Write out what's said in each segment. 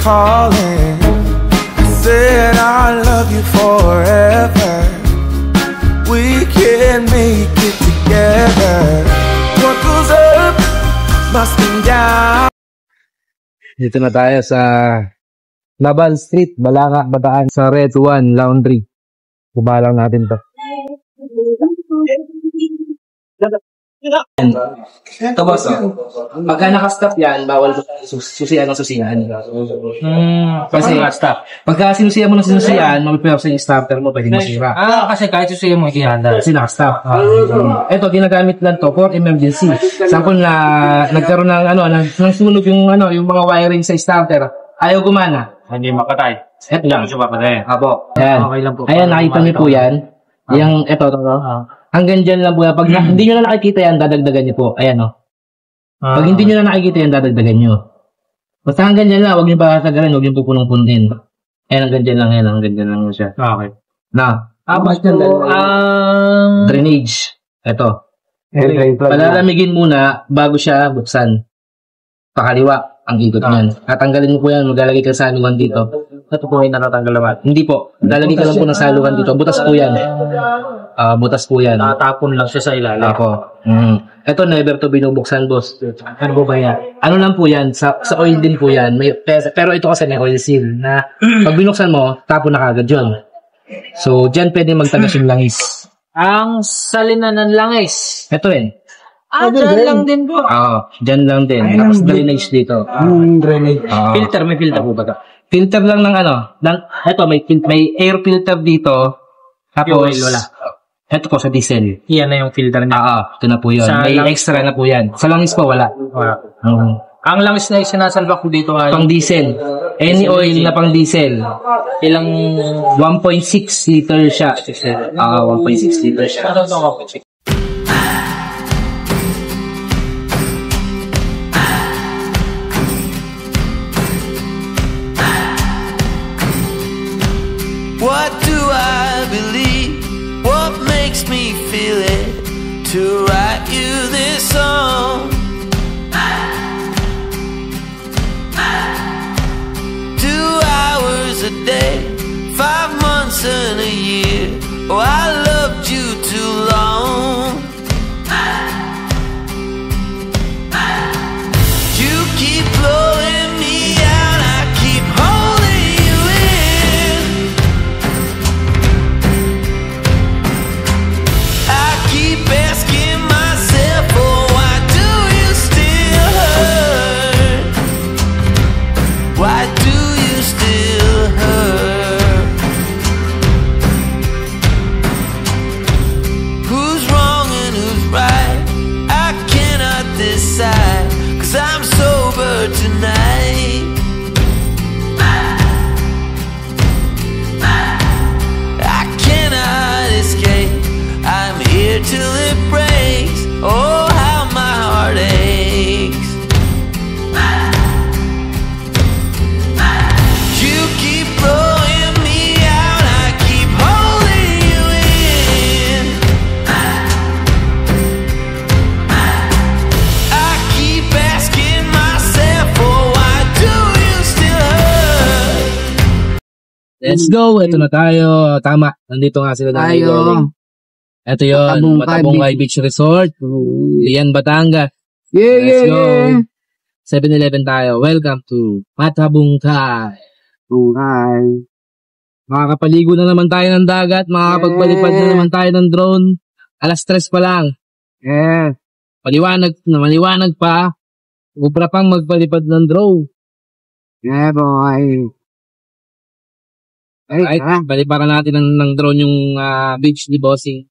calling. I said I love you forever. We can make it together. What goes up must come down. Dito na tayo sa Naval Street, Balanga, Bataan, sa Red One Laundry. Kumalang natin to. Ito boss, pagka nakastop yan, bawal susiyan ng susiyan. Kasi pagka sinusiyan mo ng sinusiyan, mapipirap sa yung starter mo, pwede masira. Kasi kahit susiyan mo, ikihanda. Kasi nakastop. Ito, ginagamit lang to for emergency. Sample na nagkaroon ng nang sunog yung mga wiring sa starter, ayaw gumana. Hindi makatay. Ito lang. Siya papatay. Apo. Ayan. Okay lang po. Ayan, nakita niyo po yan. Yung, ito. Hanggang dyan lang po. Pag hindi nyo na nakikita yan, dadagdagan nyo po. Ayan, o. Pag hindi nyo na nakikita yan, dadagdagan nyo. Basta hanggang dyan lang, huwag nyo pa kasagaran, huwag nyo po punong-punin. Ayan, hanggang dyan lang, hanggang dyan lang siya. Okay. Na. Tapos po, drainage. Ito. Palalamigin muna bago siya buksan. Pakaliwa ang ikot niyan. Tatanggalin mo po yan, maglalagay ka sa saluhan dito. ito po ay natatanggal naman. Hindi po. Lalagay ka lang po ng saluhan dito. Butas po yan. Butas po yan. Tatapon lang siya sa ilalim. Ako. Ito never to binubuksan, boss. Ano po ba yan? Ano lang po yan? Sa oil din po yan. Pero ito kasi may oil seal na pag binuksan mo, tapon na kagad yun. So, dyan pwede magtagas yung langis. Ang salinan ng langis. Ito rin. Dyan lang din po. Dyan lang din. Tapos drainage dito. Drainage. Filter, may filter po ba ito? Filter lang ng ito, may air filter dito. Tapos, oil, wala. Ito po sa diesel. Yan na yung filter niya. Ito na po yun. May extra na po yan. Sa langis po, wala. Ang langis na sinasalba ko dito ay... Pang diesel. Any oil na pang diesel. Ilang... 1.6 liter siya. 1.6 liter siya. Ano ito ako? What do I believe? What makes me feel it to write you this song? 2 hours a day, 5 months and a year. Oh, I loved you too long. You keep blowing me out, I keep holding you in. I keep asking myself, oh, why do you still hurt? Why do you still hurt? Who's wrong and who's right? I cannot decide, 'cause I'm sober tonight. I cannot escape, I'm here till it breaks. Oh, how my heart aches. You keep blowing me out, I keep holding you in. I keep asking myself, oh, why do you still hurt? Let's go! Ito na tayo. Tama. Nandito nga sila na tayo. Ito yun. Matabungay Beach Resort. Yan, Batangas. Let's go. 7-Eleven tayo. Welcome to Matabungkay. Hi. Makakapaligo na naman tayo ng dagat. Makakapagpalipad na naman tayo ng drone. Alas 3 pa lang. Yeah. Maliwanag pa. Ubra pang magpalipad ng drone. Yeah, boy. Ay, baliparan natin ng drone yung beach ni Bossing.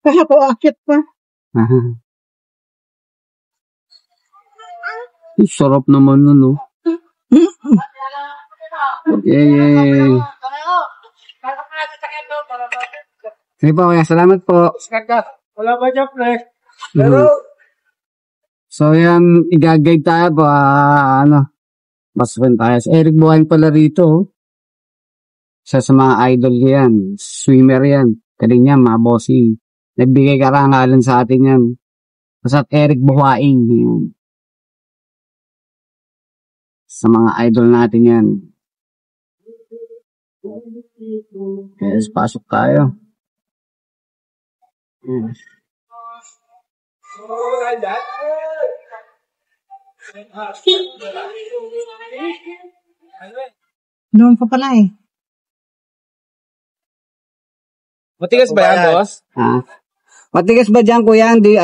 Kaya po, akit pa. Sarap naman nun, no? Yeah. Sige po, kaya salamat po. Wala ba dyan, pre? So, yan, i-guide tayo po, masukin tayo. Si Eric Buhain pala rito, oh. Isa sa mga idol ko yan. Swimmer yan. Galing yan, mga bossing. Nagbigay karangalan sa atin yan. Basta Eric Buhain. Yan. Sa mga idol natin yan. Yes, pasok tayo. Doon pa pala eh. Matigas ba yan, boss? Matigas ba dyan, kuya? Hindi,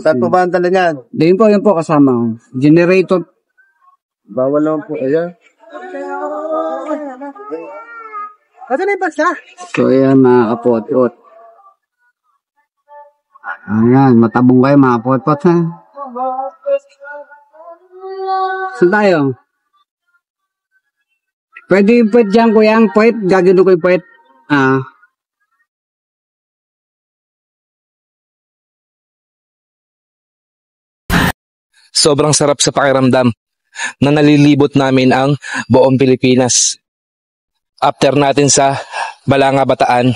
Saan po ba ang dala niyan? Yun po kasama. Generator. Bawal naman po. Ayan. Kasi na yung basa. So, ayan, mga kapot-pot. Ayan, matabong kayo, mga kapot-pot, ha? Saan tayo? Pwede yung puwet dyan, kuya. Ang puwet, gagano ko yung puwet. Sobrang sarap sa pakiramdam na nalilibot namin ang buong Pilipinas. After natin sa Balanga, Bataan,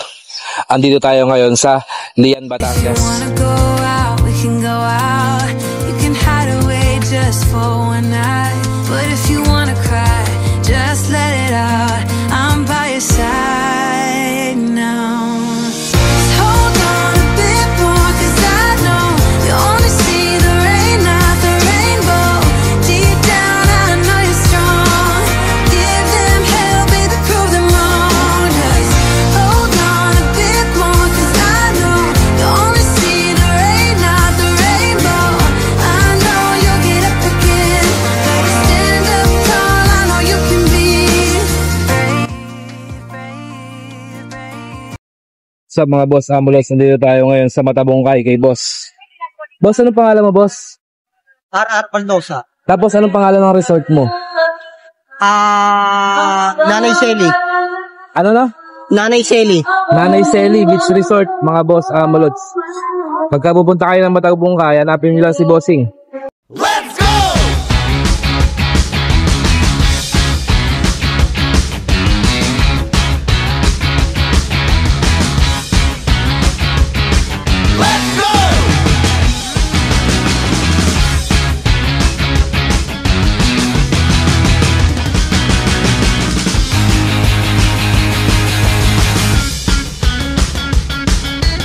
andito tayo ngayon sa Lian, Batangas. Wanna go out, we can go out. You can hide away just for one night. But if you wanna cry, just let it out. I'm by your side now. Just hold on a bit more, 'cause I know you only see the rain, not the rainbow. Deep down, I know you're strong. Give them hell, baby, prove them wrong. Just hold on a bit more, 'cause I know you only see the rain, not the rainbow. I know you'll get up again. Gotta stand up tall, I know you can be brave, brave, brave. Sa mga boss Amulex, nandito tayo ngayon sa Matabungkay kay boss. Boss, anong pangalan mo, boss? R.R. Paldosa. Tapos, anong pangalan ng resort mo? Nanay Selly. Ano na? Nanay Selly. Nanay Selly Beach Resort, mga boss Amulots. Pagka pupunta kayo ng Matabungkay, hanapin nyo lang si Bossing. Let's go! Let's go!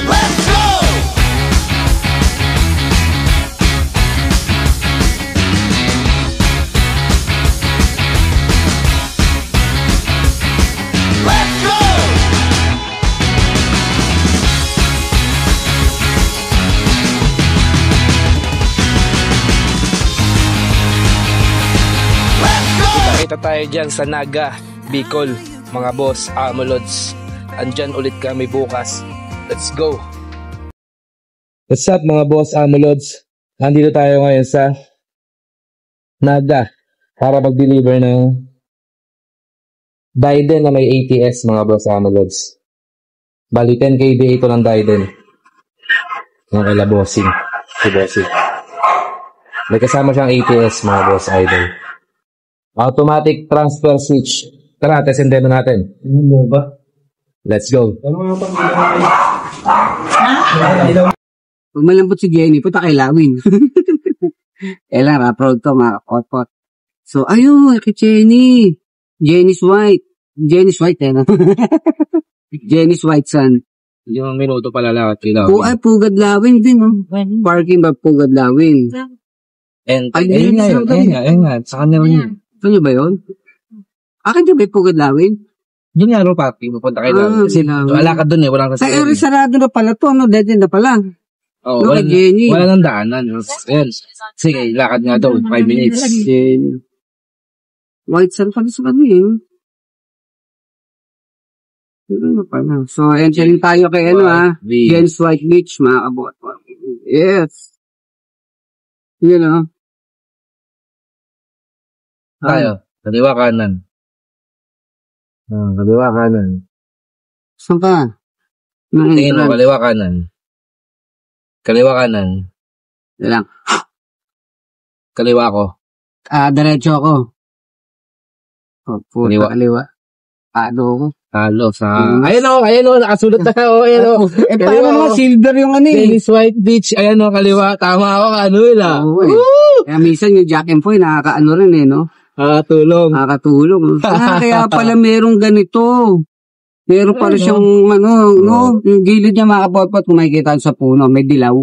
Let's go! Let's go! Let's go! Kita tayo dyan sa Naga, Bicol, mga boss Amulots. Andyan ulit kami bukas. Let's go! What's up mga boss Amulots? Nandito tayo ngayon sa Naga para mag-deliver ng Diden na may ATS, mga boss Amulots. Bali 10 kVA ito ng Diden. Yung kala bossing. Si bossing. May kasama siyang ATS, mga boss idol. Automatic transfer switch. Tara, testin na natin. Ano ba? Let's go. Pag malambot si Jenny, puta kay Lawin. Kailan, proud to, mga kapot-pot. So, ayun, kay Jenny. Jenny's White. Jenny's White, no? Jenny's White, son. Yung minuto pala lahat kila. Ay, Pugad Lawin din, no? Parking ba Pugad Lawin? And, Ay, ayun nga, yun, ayun nga. Sa kanya rin yun. Ito nyo ba yun? Akin nyo ba yung Pugad Lawin? Yun nga, parking. Pupunta kayo lang. Kasi Lawin. So, alakad dun eh. Walang kasi. Ay, sarado na pala to, no? Dead end na pala. Oh, No, wala, kay Jenny. wala nang daanan. Ayan. Sige, lakad nga to. 5 minutes. Jenny. White sun pala sa kanya, eh. Ano pa na? So, entering tayo kay Jens White Beach, mga kabot. Yes. Yun, no? Tayo. Kaliwa kanan. Kaliwa kanan. Saan ka? Tingin mo, kaliwa kanan. Kaliwa kanan. Yan lang. Kaliwa ko. Diretso ako. Oh, puta, kaliwa. Paano ako? Talo sa... Ayun o, nakasulat na ako. Ayun o. Paano naman silver yung Dennis White Beach. Ayun o, kaliwa. Tama ako, Kaya minsan yung Jack and Foy, nakakaano rin no? Nakakatulong. Kaya pala merong ganito. Meron pala siyang, yung gilid niya makapotpot, kung makikita sa puno, may dilaw.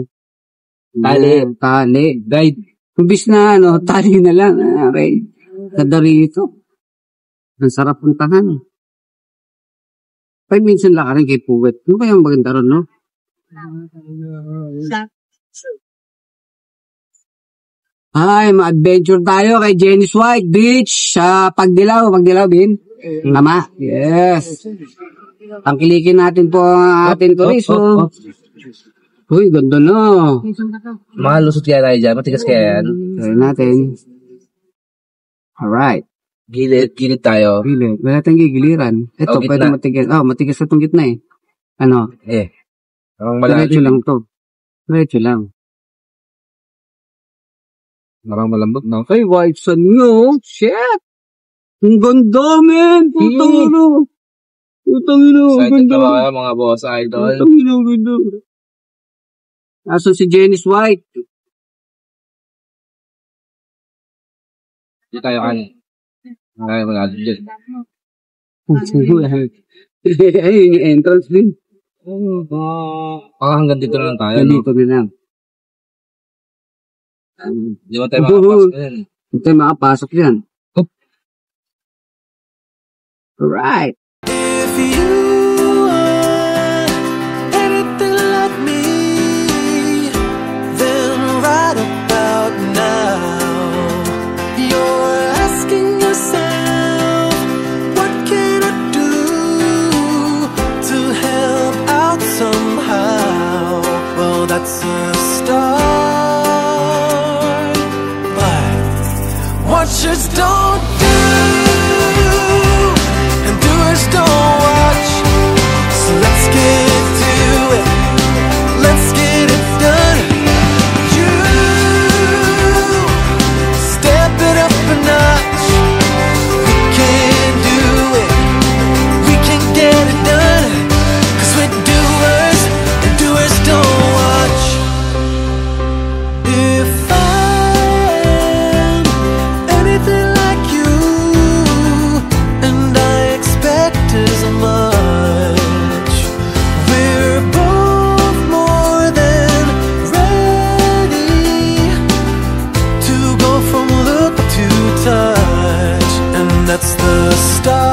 Tali. Guide. Kumbis na, tali na lang. Okay. Ganda rito. Ang sarap puntahan. Minsan lang ka rin kay Puwet. Ano kaya ang maganda ron, no? Ay, ma-adventure tayo kay Jenice White Beach sa Pagdilaw, Bin. Tama. Yes. Tangkilikin natin po ang ating turismo. Uy, ganda na. Malusot kaya tayo dyan. Matigas kaya yan. Try natin. Alright. Gilid tayo. Gilid. Wala tayong gigiliran. Ito, pwede matigas. Matigas na itong gitna eh. Ano? Diretso lang to. Diretso lang. Parang malambot, no? Ay, white sun nyo. Shit! Ang ganda, men! Putang ino! Ang Excited ganda! na ba mga boss idol? Putang ino, ang ganda! Aso si Jenice White? Hindi tayo kanin. Ay, malalog dyan. Ayun yung entrance din. Hanggang dito na lang tayo, Dito na lang. Di ba tayo makapasok yan? Hindi tayo makapasok yan. Alright. If you are anything like me, then right about now, you're asking yourself, what can I do to help out somehow? Well, that's a start, but watchers don't do. Don't watch, so let's get to it. Let's get it done. You step it up a notch. We can do it. We can get it done. 'Cause we're doers, and doers don't watch. If I'm anything like you, and I expect as much, we're both more than ready to go from look to touch, and that's the start.